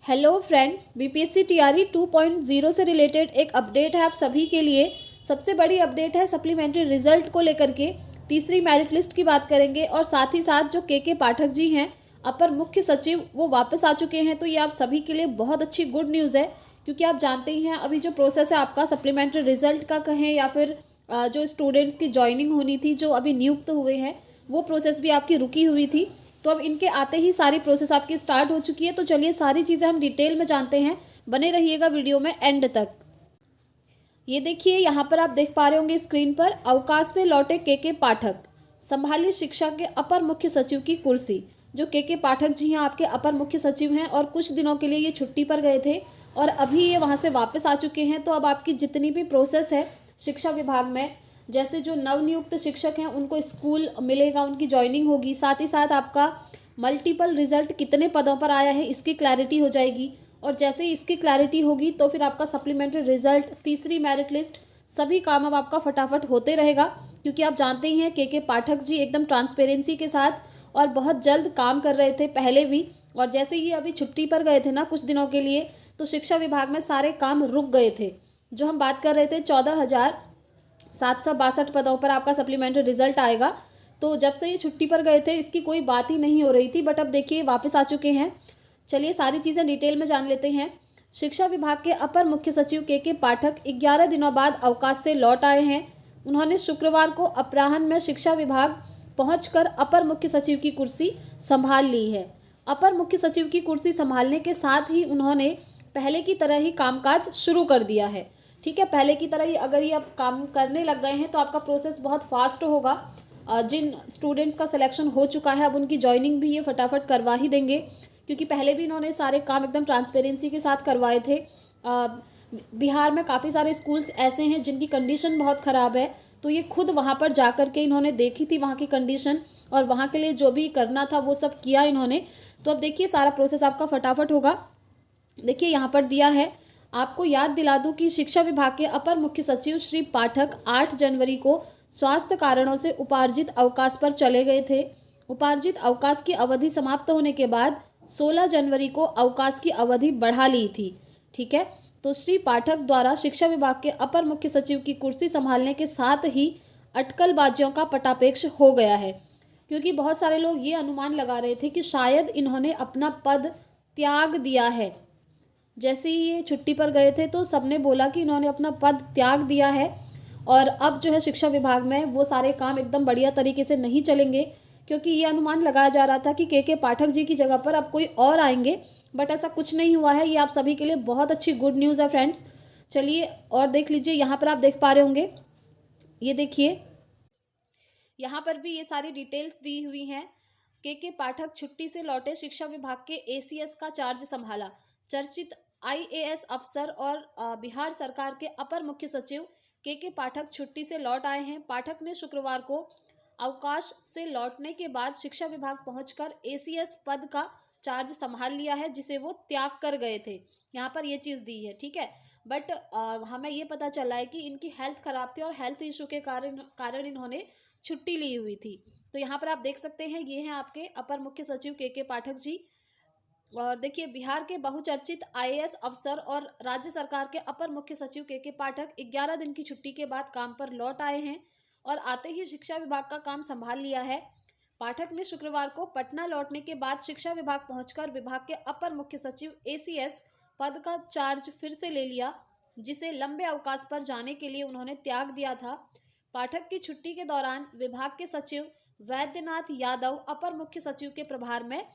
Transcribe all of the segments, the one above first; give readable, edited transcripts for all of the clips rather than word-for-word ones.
Hello friends, BPSC TRE 2.0 से related एक update है आप सभी के लिए। सबसे बड़ी अपडेट है सप्लीमेंट्री रिजल्ट को लेकर के। तीसरी मेरिट लिस्ट की बात करेंगे और साथ ही साथ जो के पाठक जी हैं, अपर मुख्य सचिव, वो वापस आ चुके हैं। तो ये आप सभी के लिए बहुत अच्छी गुड न्यूज़ है, क्योंकि आप जानते ही हैं अभी जो प्रोसेस है आपका सप्लीमेंट्री रिजल्ट का कहें या फिर जो स्टूडेंट्स की ज्वाइनिंग होनी थी, जो अभी नियुक्त हुए हैं, वो प्रोसेस भी आपकी रुकी हुई थी। तो अब इनके आते ही सारी प्रोसेस आपकी स्टार्ट हो चुकी है। तो चलिए सारी चीज़ें हम डिटेल में जानते हैं, बने रहिएगा वीडियो में एंड तक। ये देखिए, यहाँ पर आप देख पा रहे होंगे स्क्रीन पर, अवकाश से लौटे के पाठक संभाली शिक्षा के अपर मुख्य सचिव की कुर्सी। जो के पाठक जी हैं आपके अपर मुख्य सचिव हैं और कुछ दिनों के लिए ये छुट्टी पर गए थे और अभी ये वहाँ से वापस आ चुके हैं। तो अब आपकी जितनी भी प्रोसेस है शिक्षा विभाग में, जैसे जो नवनियुक्त शिक्षक हैं उनको स्कूल मिलेगा, उनकी ज्वाइनिंग होगी, साथ ही साथ आपका मल्टीपल रिजल्ट कितने पदों पर आया है इसकी क्लैरिटी हो जाएगी। और जैसे ही इसकी क्लैरिटी होगी तो फिर आपका सप्लीमेंट्री रिजल्ट, तीसरी मेरिट लिस्ट, सभी काम अब आपका फटाफट होते रहेगा। क्योंकि आप जानते ही हैं के पाठक जी एकदम ट्रांसपेरेंसी के साथ और बहुत जल्द काम कर रहे थे पहले भी। और जैसे ही अभी छुट्टी पर गए थे ना कुछ दिनों के लिए, तो शिक्षा विभाग में सारे काम रुक गए थे। जो हम बात कर रहे थे 14,762 पदों पर आपका सप्लीमेंट्री रिजल्ट आएगा। तो जब से ये छुट्टी पर गए थे इसकी कोई बात ही नहीं हो रही थी, बट अब देखिए वापस आ चुके हैं। चलिए सारी चीज़ें डिटेल में जान लेते हैं। शिक्षा विभाग के अपर मुख्य सचिव के पाठक 11 दिनों बाद अवकाश से लौट आए हैं। उन्होंने शुक्रवार को अपराह्न में शिक्षा विभाग पहुंचकर अपर मुख्य सचिव की कुर्सी संभाल ली है। अपर मुख्य सचिव की कुर्सी संभालने के साथ ही उन्होंने पहले की तरह ही कामकाज शुरू कर दिया है। ठीक है, पहले की तरह ही अगर ये अब काम करने लग गए हैं तो आपका प्रोसेस बहुत फास्ट होगा। जिन स्टूडेंट्स का सिलेक्शन हो चुका है अब उनकी ज्वाइनिंग भी ये फटाफट करवा ही देंगे, क्योंकि पहले भी इन्होंने सारे काम एकदम ट्रांसपेरेंसी के साथ करवाए थे। बिहार में काफ़ी सारे स्कूल्स ऐसे हैं जिनकी कंडीशन बहुत ख़राब है, तो ये खुद वहाँ पर जा कर के इन्होंने देखी थी वहाँ की कंडीशन और वहाँ के लिए जो भी करना था वो सब किया इन्होंने। तो अब देखिए सारा प्रोसेस आपका फटाफट होगा। देखिए यहाँ पर दिया है, आपको याद दिला दूं कि शिक्षा विभाग के अपर मुख्य सचिव श्री पाठक 8 जनवरी को स्वास्थ्य कारणों से उपार्जित अवकाश पर चले गए थे। उपार्जित अवकाश की अवधि समाप्त होने के बाद 16 जनवरी को अवकाश की अवधि बढ़ा ली थी। ठीक है, तो श्री पाठक द्वारा शिक्षा विभाग के अपर मुख्य सचिव की कुर्सी संभालने के साथ ही अटकलबाजियों का पटापेक्ष हो गया है। क्योंकि बहुत सारे लोग ये अनुमान लगा रहे थे कि शायद इन्होंने अपना पद त्याग दिया है। जैसे ही ये छुट्टी पर गए थे तो सबने बोला कि इन्होंने अपना पद त्याग दिया है और अब जो है शिक्षा विभाग में वो सारे काम एकदम बढ़िया तरीके से नहीं चलेंगे। क्योंकि ये अनुमान लगाया जा रहा था कि के पाठक जी की जगह पर अब कोई और आएंगे, बट ऐसा कुछ नहीं हुआ है। ये आप सभी के लिए बहुत अच्छी गुड न्यूज़ है फ्रेंड्स। चलिए और देख लीजिए, यहाँ पर आप देख पा रहे होंगे, ये देखिए यहाँ पर भी ये सारी डिटेल्स दी हुई हैं। के पाठक छुट्टी से लौटे, शिक्षा विभाग के एसीएस का चार्ज संभाला। चर्चित आईएएस अफसर और बिहार सरकार के अपर मुख्य सचिव के पाठक छुट्टी से लौट आए हैं। पाठक ने शुक्रवार को अवकाश से लौटने के बाद शिक्षा विभाग पहुंचकर एसीएस पद का चार्ज संभाल लिया है, जिसे वो त्याग कर गए थे। यहाँ पर ये चीज़ दी है, ठीक है। बट हमें ये पता चला है कि इनकी हेल्थ खराब थी और हेल्थ इशू के कारण इन्होंने छुट्टी ली हुई थी। तो यहाँ पर आप देख सकते हैं, ये हैं आपके अपर मुख्य सचिव के पाठक जी। और देखिए, बिहार के बहुचर्चित आईएएस अफसर और राज्य सरकार के अपर मुख्य सचिव के पाठक 11 दिन की छुट्टी के बाद काम पर लौट आए हैं और आते ही शिक्षा विभाग का काम संभाल लिया है। पाठक ने शुक्रवार को पटना लौटने के बाद शिक्षा विभाग पहुंचकर विभाग के अपर मुख्य सचिव एसीएस पद का चार्ज फिर से ले लिया, जिसे लंबे अवकाश पर जाने के लिए उन्होंने त्याग दिया था। पाठक की छुट्टी के दौरान विभाग के सचिव वैद्यनाथ यादव अपर मुख्य सचिव के प्रभार में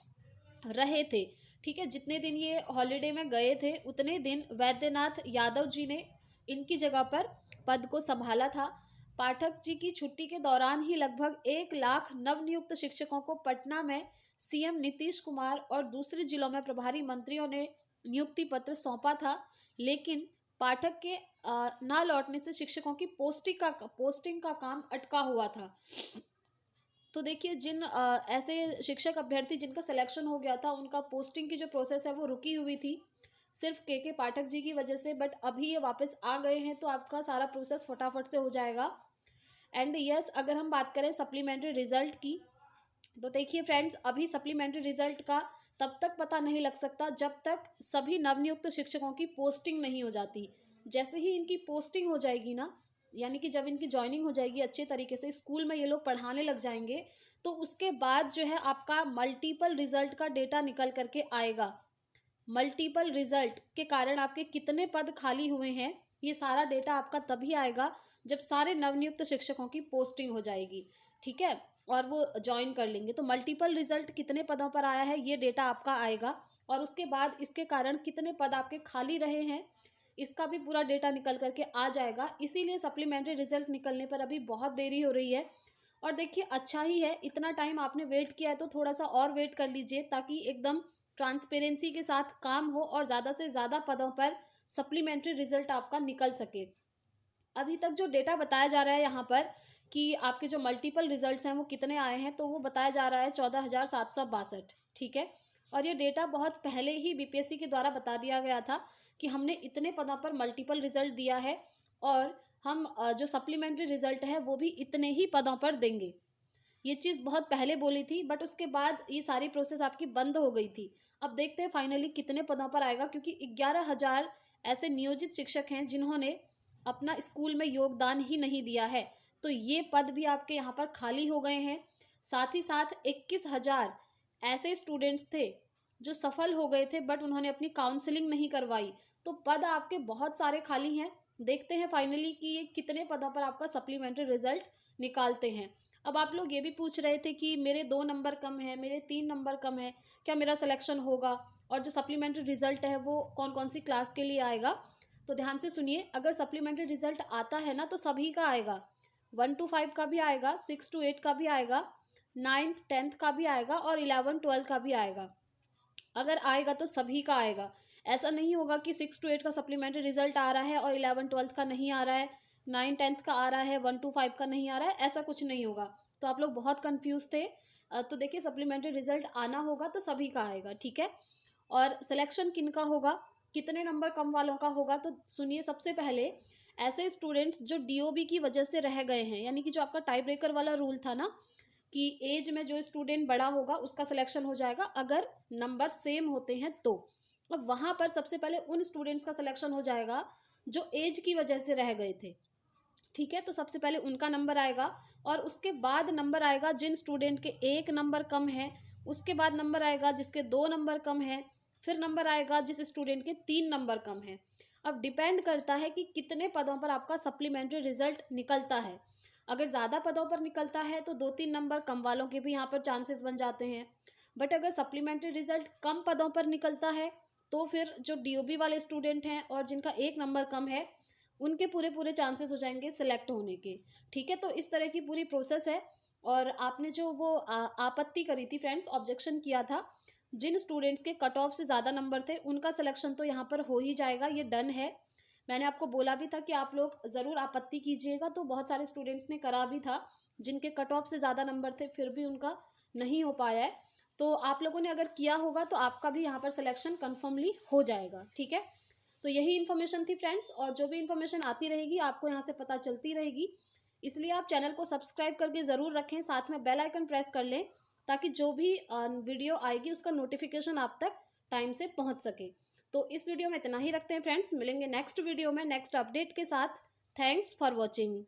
रहे थे। ठीक है, जितने दिन ये हॉलिडे में गए थे उतने दिन वैद्यनाथ यादव जी ने इनकी जगह पर पद को संभाला था। पाठक जी की छुट्टी के दौरान ही लगभग 1 लाख नवनियुक्त शिक्षकों को पटना में सीएम नीतीश कुमार और दूसरे जिलों में प्रभारी मंत्रियों ने नियुक्ति पत्र सौंपा था। लेकिन पाठक के ना लौटने से शिक्षकों की पोस्टिंग का काम अटका हुआ था। तो देखिए, जिन ऐसे शिक्षक अभ्यर्थी जिनका सिलेक्शन हो गया था, उनका पोस्टिंग की जो प्रोसेस है वो रुकी हुई थी सिर्फ के पाठक जी की वजह से। बट अभी ये वापस आ गए हैं तो आपका सारा प्रोसेस फटाफट से हो जाएगा। एंड यस, अगर हम बात करें सप्लीमेंट्री रिजल्ट की, तो देखिए फ्रेंड्स, अभी सप्लीमेंट्री रिजल्ट का तब तक पता नहीं लग सकता जब तक सभी नवनियुक्त शिक्षकों की पोस्टिंग नहीं हो जाती। जैसे ही इनकी पोस्टिंग हो जाएगी ना, यानी कि जब इनकी ज्वाइनिंग हो जाएगी अच्छे तरीके से, स्कूल में ये लोग पढ़ाने लग जाएंगे, तो उसके बाद जो है आपका मल्टीपल रिजल्ट का डेटा निकल करके आएगा। मल्टीपल रिजल्ट के कारण आपके कितने पद खाली हुए हैं, ये सारा डेटा आपका तभी आएगा जब सारे नवनियुक्त शिक्षकों की पोस्टिंग हो जाएगी, ठीक है, और वो ज्वाइन कर लेंगे। तो मल्टीपल रिजल्ट कितने पदों पर आया है ये डेटा आपका आएगा, और उसके बाद इसके कारण कितने पद आपके खाली रहे हैं इसका भी पूरा डेटा निकल करके आ जाएगा। इसीलिए सप्लीमेंट्री रिजल्ट निकलने पर अभी बहुत देरी हो रही है। और देखिए, अच्छा ही है, इतना टाइम आपने वेट किया है तो थोड़ा सा और वेट कर लीजिए, ताकि एकदम ट्रांसपेरेंसी के साथ काम हो और ज़्यादा से ज़्यादा पदों पर सप्लीमेंट्री रिजल्ट आपका निकल सके। अभी तक जो डेटा बताया जा रहा है यहाँ पर कि आपके जो मल्टीपल रिजल्ट्स हैं वो कितने आए हैं, तो वो बताया जा रहा है 14,762, ठीक है। और ये डेटा बहुत पहले ही बीपीएससी के द्वारा बता दिया गया था कि हमने इतने पदों पर मल्टीपल रिजल्ट दिया है, और हम जो सप्लीमेंट्री रिजल्ट है वो भी इतने ही पदों पर देंगे। ये चीज़ बहुत पहले बोली थी, बट उसके बाद ये सारी प्रोसेस आपकी बंद हो गई थी। अब देखते हैं फाइनली कितने पदों पर आएगा, क्योंकि 11,000 ऐसे नियोजित शिक्षक हैं जिन्होंने अपना स्कूल में योगदान ही नहीं दिया है, तो ये पद भी आपके यहाँ पर खाली हो गए हैं। साथ ही साथ 21,000 ऐसे स्टूडेंट्स थे जो सफल हो गए थे, बट उन्होंने अपनी काउंसलिंग नहीं करवाई, तो पद आपके बहुत सारे खाली हैं। देखते हैं फाइनली कि ये कितने पदों पर आपका सप्लीमेंट्री रिजल्ट निकालते हैं। अब आप लोग ये भी पूछ रहे थे कि मेरे 2 नंबर कम है, मेरे 3 नंबर कम है, क्या मेरा सिलेक्शन होगा, और जो सप्लीमेंट्री रिजल्ट है वो कौन कौन सी क्लास के लिए आएगा। तो ध्यान से सुनिए, अगर सप्लीमेंट्री रिजल्ट आता है ना तो सभी का आएगा, 1 to 5 का भी आएगा, 6 to 8 का भी आएगा, 9th 10th का भी आएगा, और 11 12 का भी आएगा। अगर आएगा तो सभी का आएगा। ऐसा नहीं होगा कि 6 to 8 का सप्लीमेंट्री रिजल्ट आ रहा है और 11 12 का नहीं आ रहा है, 9 10th का आ रहा है, 1 to 5 का नहीं आ रहा है, ऐसा कुछ नहीं होगा। तो आप लोग बहुत कंफ्यूज थे। तो देखिए, सप्लीमेंट्री रिजल्ट आना होगा तो सभी का आएगा, ठीक है। और सिलेक्शन किन का होगा, कितने नंबर कम वालों का होगा, तो सुनिए, सबसे पहले ऐसे स्टूडेंट्स जो डीओबी की वजह से रह गए हैं, यानी कि जो आपका टाई ब्रेकर वाला रूल था ना कि एज में जो स्टूडेंट बड़ा होगा उसका सिलेक्शन हो जाएगा अगर नंबर सेम होते हैं तो। अब वहाँ पर सबसे पहले उन स्टूडेंट्स का सिलेक्शन हो जाएगा जो एज की वजह से रह गए थे, ठीक है। तो सबसे पहले उनका नंबर आएगा, और उसके बाद नंबर आएगा जिन स्टूडेंट के 1 नंबर कम है, उसके बाद नंबर आएगा जिसके 2 नंबर कम है, फिर नंबर आएगा जिस स्टूडेंट के 3 नंबर कम है। अब डिपेंड करता है कि कितने पदों पर आपका सप्लीमेंट्री रिजल्ट निकलता है। अगर ज़्यादा पदों पर निकलता है तो 2-3 नंबर कम वालों के भी यहाँ पर चांसेस बन जाते हैं, बट अगर सप्लीमेंट्री रिजल्ट कम पदों पर निकलता है तो फिर जो डीओबी वाले स्टूडेंट हैं और जिनका 1 नंबर कम है, उनके पूरे पूरे चांसेस हो जाएंगे सिलेक्ट होने के, ठीक है। तो इस तरह की पूरी प्रोसेस है। और आपने जो वो आपत्ति करी थी फ्रेंड्स, ऑब्जेक्शन किया था, जिन स्टूडेंट्स के कट ऑफ से ज़्यादा नंबर थे उनका सिलेक्शन तो यहाँ पर हो ही जाएगा, ये डन है। मैंने आपको बोला भी था कि आप लोग ज़रूर आपत्ति कीजिएगा, तो बहुत सारे स्टूडेंट्स ने करा भी था जिनके कट ऑफ से ज़्यादा नंबर थे, फिर भी उनका नहीं हो पाया है। तो आप लोगों ने अगर किया होगा तो आपका भी यहाँ पर सिलेक्शन कन्फर्मली हो जाएगा, ठीक है। तो यही इन्फॉर्मेशन थी फ्रेंड्स, और जो भी इन्फॉर्मेशन आती रहेगी आपको यहाँ से पता चलती रहेगी, इसलिए आप चैनल को सब्सक्राइब करके ज़रूर रखें, साथ में बेल आइकन प्रेस कर लें, ताकि जो भी वीडियो आएगी उसका नोटिफिकेशन आप तक टाइम से पहुँच सके। तो इस वीडियो में इतना ही रखते हैं फ्रेंड्स, मिलेंगे नेक्स्ट वीडियो में नेक्स्ट अपडेट के साथ। Thanks for watching.